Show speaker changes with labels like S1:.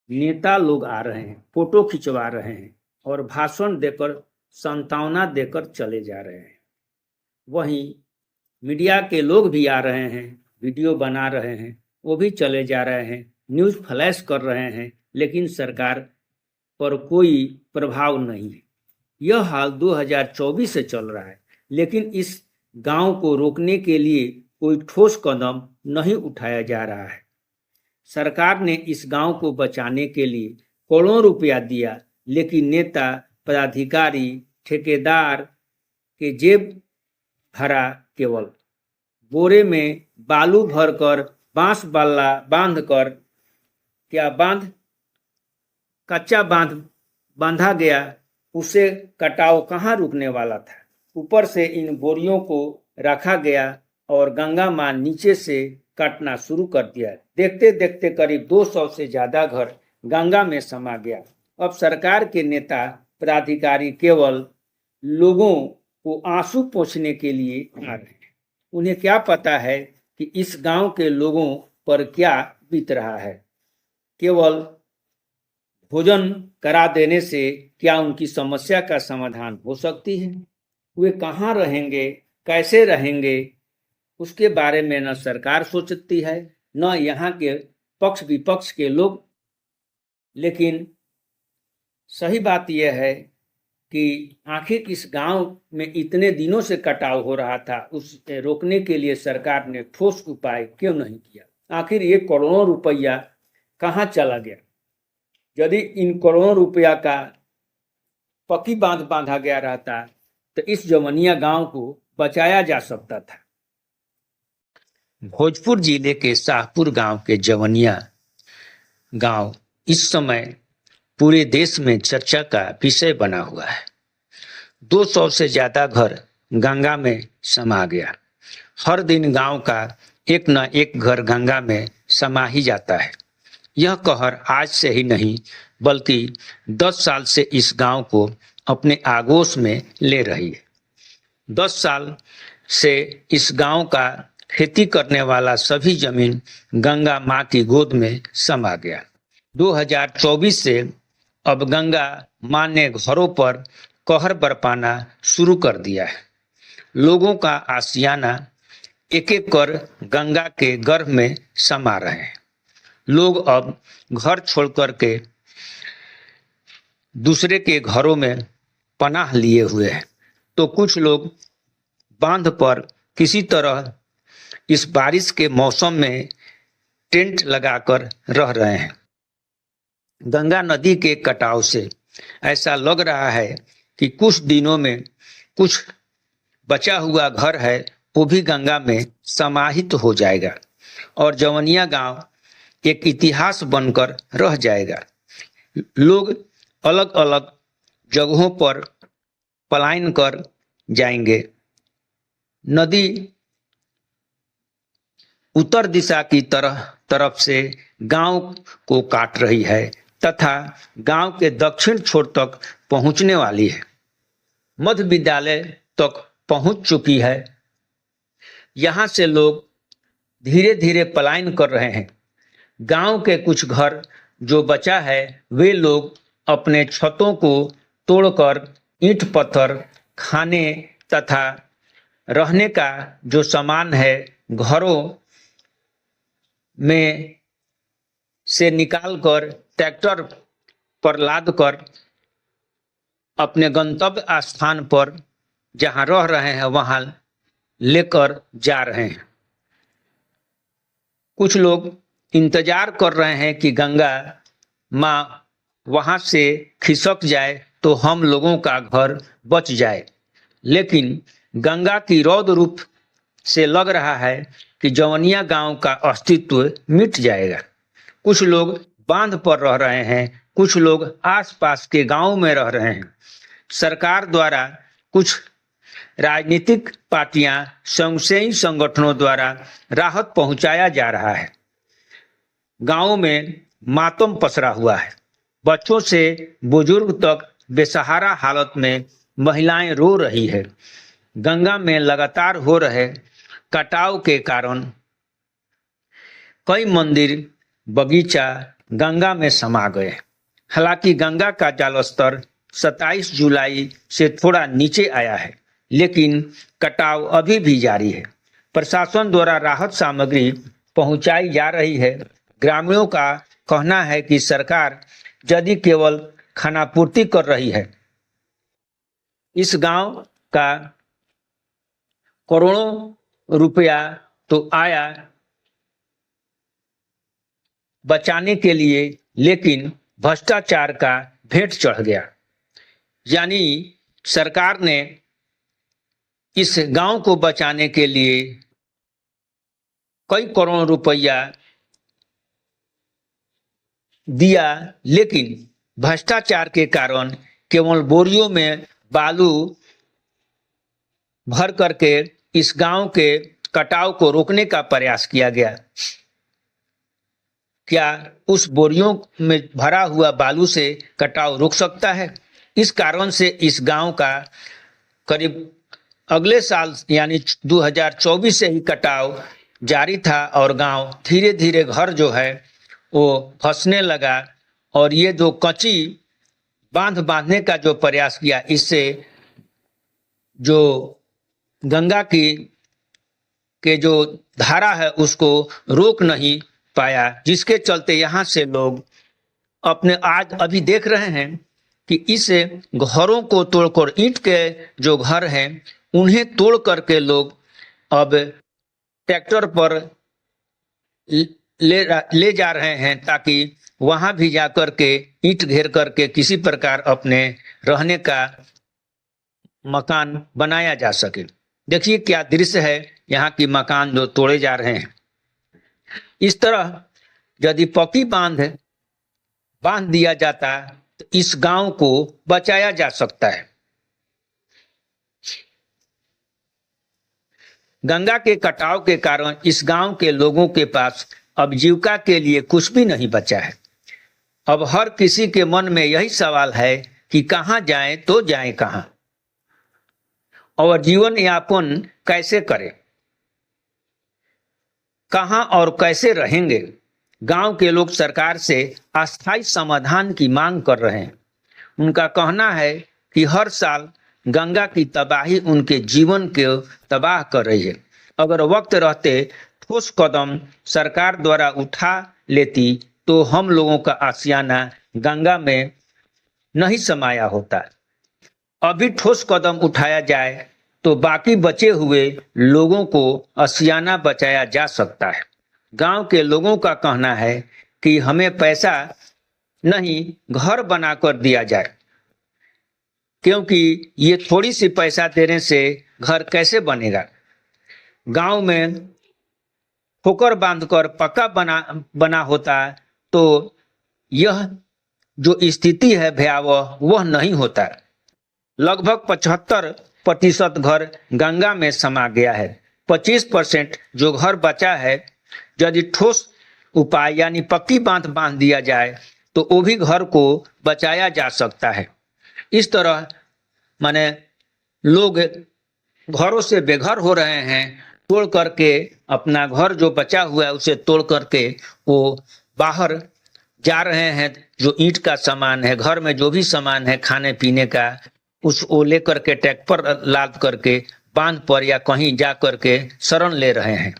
S1: नेता लोग आ रहे हैं, फोटो खिंचवा रहे हैं और भाषण देकर सांत्वना देकर चले जा रहे हैं। वहीं मीडिया के लोग भी आ रहे हैं, वीडियो बना रहे हैं, वो भी चले जा रहे हैं, न्यूज़ फ्लैश कर रहे हैं, लेकिन सरकार पर कोई प्रभाव नहीं है। यह हाल 2024 से चल रहा है, लेकिन इस गांव को रोकने के लिए कोई ठोस कदम नहीं उठाया जा रहा है। सरकार ने इस गांव को बचाने के लिए करोड़ों रुपया दिया, लेकिन नेता, पदाधिकारी, ठेकेदार के जेब भरा। केवल बोरे में बालू भरकर बांस बल्ला बांधकर कच्चा बांधा गया, उसे कटाव कहाँ रुकने वाला था। ऊपर से इन बोरियों को रखा गया और गंगा मां नीचे से काटना शुरू कर दिया। देखते देखते करीब 200 से ज्यादा घर गंगा में समा गया। अब सरकार के नेता, पदाधिकारी केवल लोगों को आंसू पोंछने के लिए आ रहे हैं। उन्हें क्या पता है कि इस गांव के लोगों पर क्या बीत रहा है। केवल भोजन करा देने से क्या उनकी समस्या का समाधान हो सकती है? वे कहाँ रहेंगे, कैसे रहेंगे, उसके बारे में न सरकार सोचती है, न यहाँ के पक्ष विपक्ष के लोग। लेकिन सही बात यह है कि आखिर इस गांव में इतने दिनों से कटाव हो रहा था, उसे रोकने के लिए सरकार ने ठोस उपाय क्यों नहीं किया? आखिर ये करोड़ों रुपया कहाँ चला गया? यदि इन करोड़ों रुपया का पक्की बांध बांधा गया रहता तो इस जवनिया गांव को बचाया जा सकता था। भोजपुर जिले के शाहपुर गांव के जवनिया गांव इस समय पूरे देश में चर्चा का विषय बना हुआ है। 200 से ज्यादा घर गंगा में समा गया। हर दिन गांव का एक न एक घर गंगा में समा ही जाता है। यह कहर आज से ही नहीं बल्कि 10 साल से इस गांव को अपने आगोश में ले रही है। 10 साल से इस गांव का खेती करने वाला सभी जमीन गंगा मां की गोद में समा गया। 2024 से अब गंगा मां ने घरों पर कहर बरपाना शुरू कर दिया है। लोगों का आशियाना एक एक कर गंगा के गर्भ में समा रहे हैं। लोग अब घर छोड़ कर के दूसरे के घरों में पनाह लिए हुए हैं, तो कुछ लोग बांध पर किसी तरह इस बारिश के मौसम में टेंट लगाकर रह रहे हैं। गंगा नदी के कटाव से ऐसा लग रहा है कि कुछ दिनों में कुछ बचा हुआ घर है वो भी गंगा में समाहित हो जाएगा और जवनिया गांव एक इतिहास बनकर रह जाएगा। लोग अलग अलग जगहों पर पलायन कर जाएंगे। नदी उत्तर दिशा की तरफ से गांव को काट रही है तथा गांव के दक्षिण छोर तक पहुंचने वाली है। मध्य विद्यालय तक पहुंच चुकी है। यहां से लोग धीरे धीरे पलायन कर रहे हैं। गांव के कुछ घर जो बचा है वे लोग अपने छतों को तोड़कर ईंट पत्थर खाने तथा रहने का जो सामान है घरों में से निकालकर ट्रैक्टर पर लादकर अपने गंतव्य स्थान पर जहां रह रहे हैं वहां लेकर जा रहे हैं। कुछ लोग इंतजार कर रहे हैं कि गंगा मां वहां से खिसक जाए तो हम लोगों का घर बच जाए, लेकिन गंगा की रौद्र रूप से लग रहा है कि जवनिया गांव का अस्तित्व मिट जाएगा। कुछ लोग बांध पर रह रहे हैं, कुछ लोग आसपास के गांव में रह रहे हैं। सरकार द्वारा कुछ राजनीतिक पार्टियां स्वयंसेवी संगठनों द्वारा राहत पहुंचाया जा रहा है। गांव में मातम पसरा हुआ है। बच्चों से बुजुर्ग तक बेसहारा हालत में महिलाएं रो रही है। गंगा में लगातार हो रहे कटाव के कारण कई मंदिर, बगीचा, गंगा में समा गए। हालांकि गंगा का जलस्तर 27 जुलाई से थोड़ा नीचे आया है, लेकिन कटाव अभी भी जारी है। प्रशासन द्वारा राहत सामग्री पहुंचाई जा रही है। ग्रामीणों का कहना है कि सरकार यदि केवल खानापूर्ति कर रही है, इस गांव का करोड़ों रुपया तो आया बचाने के लिए, लेकिन भ्रष्टाचार का भेंट चढ़ गया। यानी सरकार ने इस गांव को बचाने के लिए कई करोड़ रुपया दिया, लेकिन भ्रष्टाचार के कारण केवल बोरियों में बालू भर करके इस गांव के कटाव को रोकने का प्रयास किया गया। क्या उस बोरियों में भरा हुआ बालू से कटाव रुक सकता है? इस कारण से इस गांव का करीब अगले साल यानी 2024 से ही कटाव जारी था और गांव धीरे धीरे घर जो है वो फंसने लगा। और ये जो कच्ची बांध बांधने का जो प्रयास किया, इससे जो गंगा के जो धारा है उसको रोक नहीं पाया, जिसके चलते यहाँ से लोग अपने आज अभी देख रहे हैं कि इस घरों को तोड़कर, ईंट के जो घर हैं उन्हें तोड़ करके लोग अब ट्रैक्टर पर ले जा रहे हैं, ताकि वहां भी जाकर के ईंट घेर करके किसी प्रकार अपने रहने का मकान बनाया जा सके। देखिए क्या दृश्य है, यहाँ की मकान जो तोड़े जा रहे हैं। इस तरह यदि पक्की बांध दिया जाता तो इस गांव को बचाया जा सकता है। गंगा के कटाव के कारण इस गांव के लोगों के पास अब जीविका के लिए कुछ भी नहीं बचा है। अब हर किसी के मन में यही सवाल है कि कहां जाएं तो जाएं कहां, और जीवन यापन कैसे करें, कहां और कैसे रहेंगे। गांव के लोग सरकार से अस्थायी समाधान की मांग कर रहे हैं। उनका कहना है कि हर साल गंगा की तबाही उनके जीवन को तबाह कर रही है। अगर वक्त रहते ठोस कदम सरकार द्वारा उठा लेती तो हम लोगों का आशियाना गंगा में नहीं समाया होता। अभी ठोस कदम उठाया जाए तो बाकी बचे हुए लोगों को आशियाना बचाया जा सकता है। गांव के लोगों का कहना है कि हमें पैसा नहीं, घर बनाकर दिया जाए, क्योंकि ये थोड़ी सी पैसा देने से घर कैसे बनेगा। गांव में ठोकर बांधकर पक्का बना होता तो यह जो स्थिति है भयावह वह नहीं होता। लगभग 75% घर गंगा में समा गया है। 25% जो घर बचा है, यदि ठोस उपाय यानी पक्की बांध दिया जाए तो वो भी घर को बचाया जा सकता है। इस तरह माने लोग घरों से बेघर हो रहे हैं, तोड़ करके अपना घर जो बचा हुआ है उसे तोड़ करके वो बाहर जा रहे हैं। जो ईंट का सामान है, घर में जो भी सामान है खाने पीने का, उस वो लेकर के ट्रैक्टर लाद करके बांध पर या कहीं जा करके शरण ले रहे हैं।